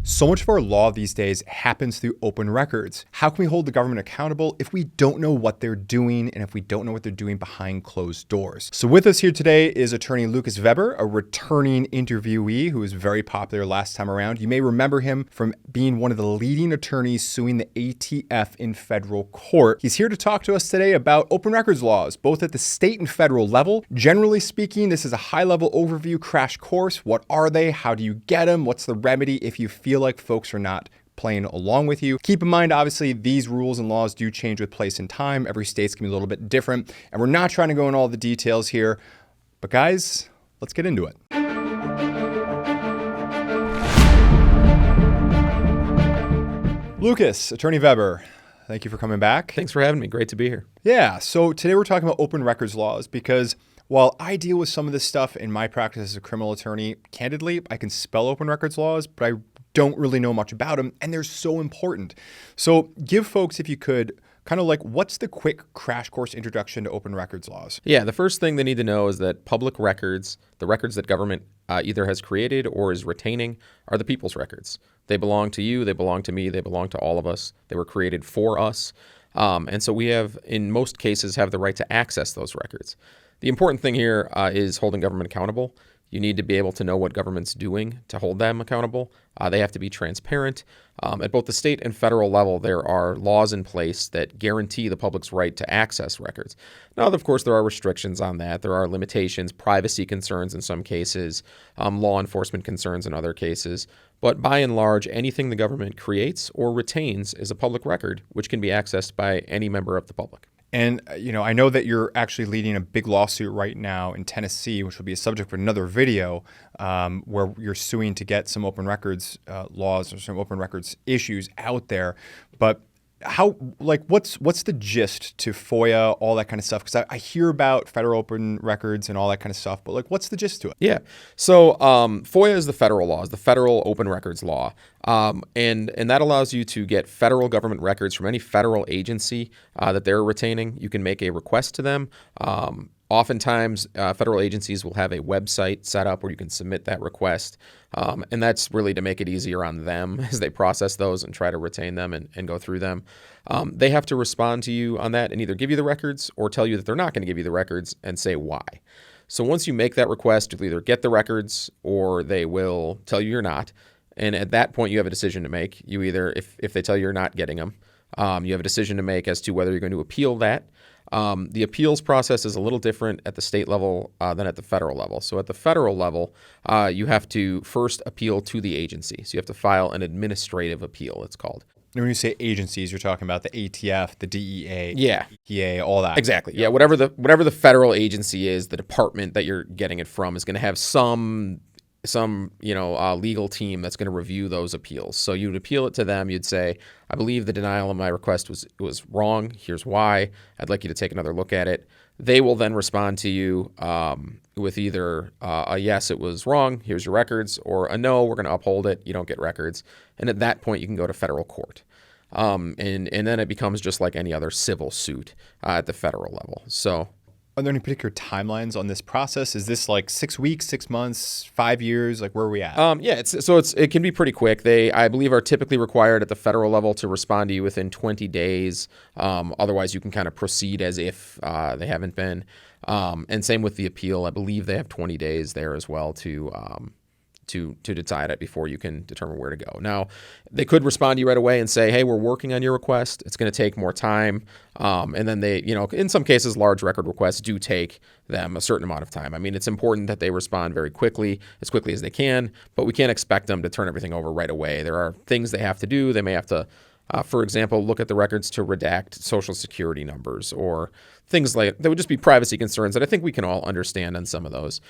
So much of our law these days happens through open records. How can we hold the government accountable if we don't know what they're doing and if we don't know what they're doing behind closed doors? So with us here today is Attorney Lucas Vebber, a returning interviewee who was very popular last time around. You may remember him from being one of the leading attorneys suing the ATF in federal court. He's here to talk to us today about open records laws, both at the state and federal level. Generally speaking, this is a high-level overview crash course. What are they? How do you get them? What's the remedy if you feel like folks are not playing along with you? Keep in mind, obviously, these rules and laws do change with place and time. Every state's gonna be a little bit different, and we're not trying to go into all the details here. But guys, let's get into it. Lucas, Attorney Vebber, thank you for coming back. Thanks for having me. Great to be here. Yeah, so today we're talking about open records laws because while I deal with some of this stuff in my practice as a criminal attorney, candidly, I can spell open records laws, but I don't really know much about them, and they're so important. So give folks, if you could, kind of like what's the quick crash course introduction to open records laws? Yeah, the first thing they need to know is that public records, the records that government either has created or is retaining, are the people's records. They belong to you, they belong to me, they belong to all of us. They were created for us. And so we have, in most cases, have the right to access those records. The important thing here is holding government accountable. You need to be able to know what government's doing to hold them accountable. They have to be transparent. At both the state and federal level, there are laws in place that guarantee the public's right to access records. Now, of course, there are restrictions on that. There are limitations, privacy concerns in some cases, law enforcement concerns in other cases. But by and large, anything the government creates or retains is a public record, which can be accessed by any member of the public. And, I know that you're actually leading a big lawsuit right now in Tennessee, which will be a subject for another video, where you're suing to get some open records laws or some open records issues out there. But what's the gist to FOIA, all that kind of stuff? Because I hear about federal open records and all that kind of stuff, but what's the gist to it? Yeah. So FOIA is the federal law, is the federal open records law. And that allows you to get federal government records from any federal agency that they're retaining. You can make a request to them. Oftentimes, federal agencies will have a website set up where you can submit that request. And that's really to make it easier on them as they process those and try to retain them and go through them. They have to respond to you on that and either give you the records or tell you that they're not going to give you the records and say why. So once you make that request, you'll either get the records or they will tell you you're not. And at that point, you have a decision to make. You either, if they tell you you're not getting them, you have a decision to make as to whether you're going to appeal that. The appeals process is a little different at the state level than at the federal level. So at the federal level, you have to first appeal to the agency. So you have to file an administrative appeal, it's called. And when you say agencies, you're talking about the ATF, the DEA, yeah, EPA, all that. Exactly. Yeah, whatever the federal agency is, the department that you're getting it from is going to have some legal team that's going to review those appeals. So you'd appeal it to them. You'd say, I believe the denial of my request was wrong. Here's why. I'd like you to take another look at it. They will then respond to you with either a yes, it was wrong, here's your records, or a no, we're going to uphold it, you don't get records. And at that point, you can go to federal court. And then it becomes just like any other civil suit at the federal level. So are there any particular timelines on this process? Is this like 6 weeks, 6 months, 5 years? Like where are we at? It can be pretty quick. They, I believe, are typically required at the federal level to respond to you within 20 days. Otherwise, you can kind of proceed as if they haven't been. And same with the appeal. I believe they have 20 days there as well to decide it before you can determine where to go. Now, they could respond to you right away and say, hey, we're working on your request. It's going to take more time. And then they, in some cases, large record requests do take them a certain amount of time. I mean, it's important that they respond very quickly, as quickly as they can, but we can't expect them to turn everything over right away. There are things they have to do. They may have to, for example, look at the records to redact Social Security numbers or things like that would just be privacy concerns that I think we can all understand on some of those.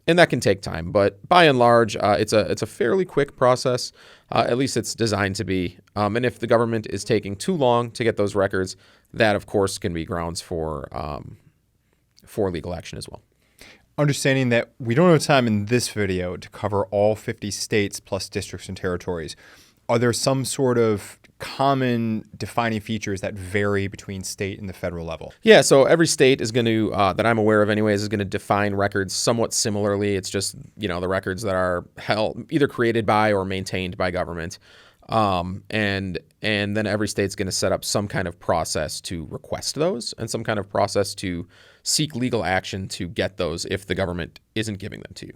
And that can take time, but by and large, it's a fairly quick process. At least it's designed to be. And if the government is taking too long to get those records, that of course can be grounds for legal action as well. Understanding that we don't have time in this video to cover all 50 states plus districts and territories, Are there some sort of common defining features that vary between state and the federal level? Yeah, so every state is going to, that I'm aware of anyways, is going to define records somewhat similarly. It's just, the records that are held, either created by or maintained by government. And then every state's going to set up some kind of process to request those and some kind of process to seek legal action to get those if the government isn't giving them to you.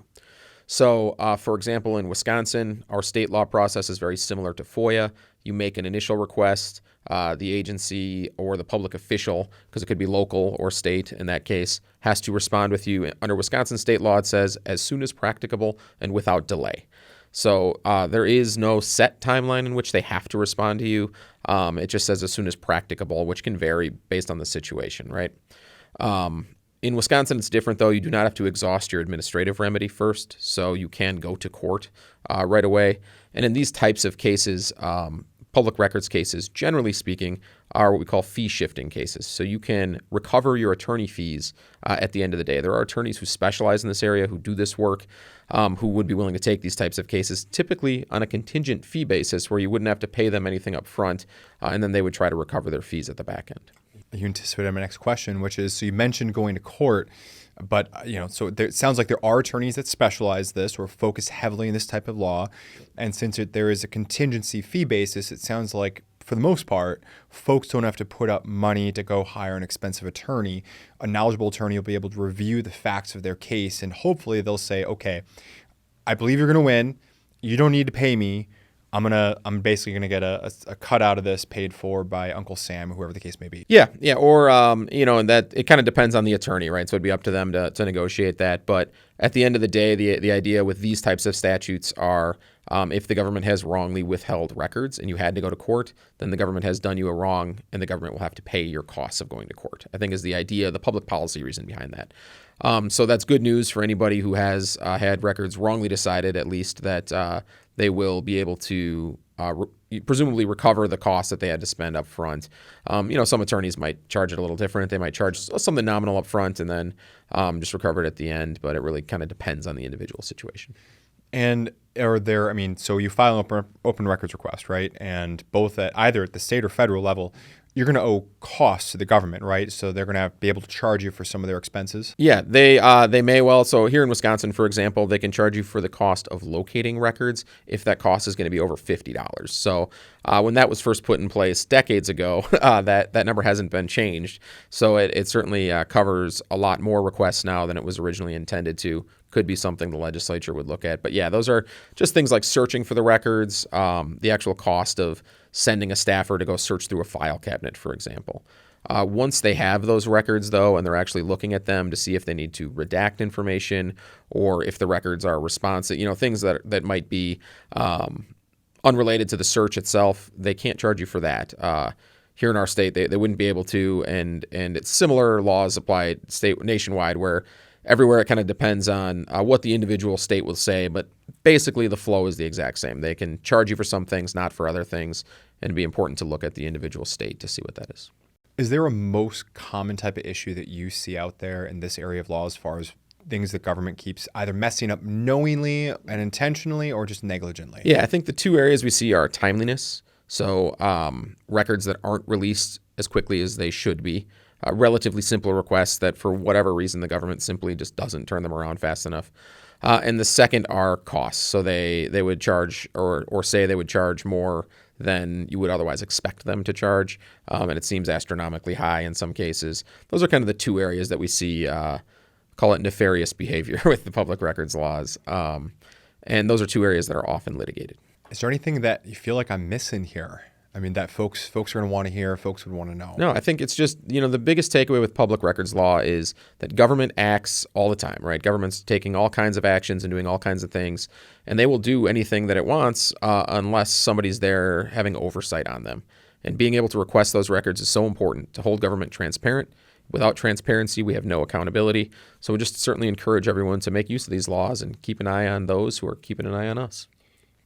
So, for example, in Wisconsin, our state law process is very similar to FOIA. You make an initial request. The agency or the public official, because it could be local or state in that case, has to respond with you. Under Wisconsin state law, it says as soon as practicable and without delay. So there is no set timeline in which they have to respond to you. It just says as soon as practicable, which can vary based on the situation, right? In Wisconsin, it's different, though. You do not have to exhaust your administrative remedy first, so you can go to court right away. And in these types of cases, public records cases, generally speaking, are what we call fee-shifting cases. So you can recover your attorney fees at the end of the day. There are attorneys who specialize in this area, who do this work, who would be willing to take these types of cases, typically on a contingent fee basis where you wouldn't have to pay them anything up front, and then they would try to recover their fees at the back end. You anticipated my next question, which is, so you mentioned going to court, but so it sounds like there are attorneys that specialize this or focus heavily in this type of law, and since there is a contingency fee basis, it sounds like for the most part, folks don't have to put up money to go hire an expensive attorney. A knowledgeable attorney will be able to review the facts of their case, and hopefully they'll say, okay, I believe you're going to win. You don't need to pay me. I'm basically gonna get a cut out of this paid for by Uncle Sam, whoever the case may be. Yeah, or and that it kind of depends on the attorney, right? So it'd be up to them to negotiate that. But at the end of the day, the idea with these types of statutes are, if the government has wrongly withheld records and you had to go to court, then the government has done you a wrong, and the government will have to pay your costs of going to court. I think is the idea, the public policy reason behind that. So that's good news for anybody who has had records wrongly decided, at least that they will be able to presumably recover the costs that they had to spend up front. Some attorneys might charge it a little different. They might charge something nominal up front and then just recover it at the end, but it really kind of depends on the individual situation. And so you file an open records request, right? And both at either at the state or federal level, you're going to owe costs to the government, right? So they're going to be able to charge you for some of their expenses. Yeah, they may well. So here in Wisconsin, for example, they can charge you for the cost of locating records if that cost is going to be over $50. So when that was first put in place decades ago, that number hasn't been changed. So it certainly covers a lot more requests now than it was originally intended to. Could be something the legislature would look at. But yeah, those are just things like searching for the records, the actual cost of sending a staffer to go search through a file cabinet, for example. Once they have those records, though, and they're actually looking at them to see if they need to redact information or if the records are responsive, things that might be unrelated to the search itself, they can't charge you for that. Here in our state, they wouldn't be able to, and it's similar laws apply nationwide where everywhere it kind of depends on what the individual state will say, but basically the flow is the exact same. They can charge you for some things, not for other things, and it'd be important to look at the individual state to see what that is. Is there a most common type of issue that you see out there in this area of law as far as things that government keeps either messing up knowingly and intentionally or just negligently? Yeah, I think the two areas we see are timeliness. So records that aren't released as quickly as they should be. Relatively simple requests that for whatever reason the government simply just doesn't turn them around fast enough. And the second are costs. So they would charge or say they would charge more than you would otherwise expect them to charge. And it seems astronomically high in some cases. Those are kind of the two areas that we see, call it nefarious behavior with the public records laws. And those are two areas that are often litigated. Is there anything that you feel like I'm missing here? I mean, that folks are going to want to hear, folks would want to know. No, I think it's just, the biggest takeaway with public records law is that government acts all the time, right? Government's taking all kinds of actions and doing all kinds of things, and they will do anything that it wants unless somebody's there having oversight on them. And being able to request those records is so important to hold government transparent. Without transparency, we have no accountability. So we just certainly encourage everyone to make use of these laws and keep an eye on those who are keeping an eye on us.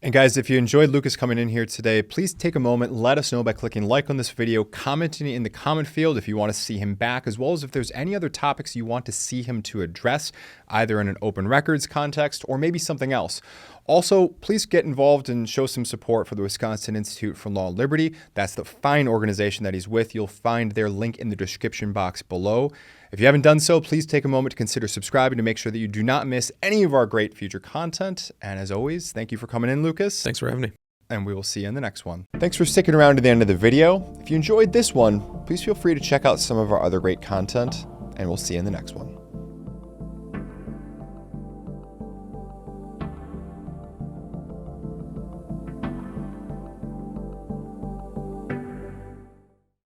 And guys, if you enjoyed Lucas coming in here today, please take a moment, let us know by clicking like on this video, commenting in the comment field if you want to see him back, as well as if there's any other topics you want to see him to address, either in an open records context or maybe something else. Also, please get involved and show some support for the Wisconsin Institute for Law and Liberty. That's the fine organization that he's with. You'll find their link in the description box below. If you haven't done so, please take a moment to consider subscribing to make sure that you do not miss any of our great future content. And as always, thank you for coming in, Lucas. Thanks for having me. And we will see you in the next one. Thanks for sticking around to the end of the video. If you enjoyed this one, please feel free to check out some of our other great content, and we'll see you in the next one.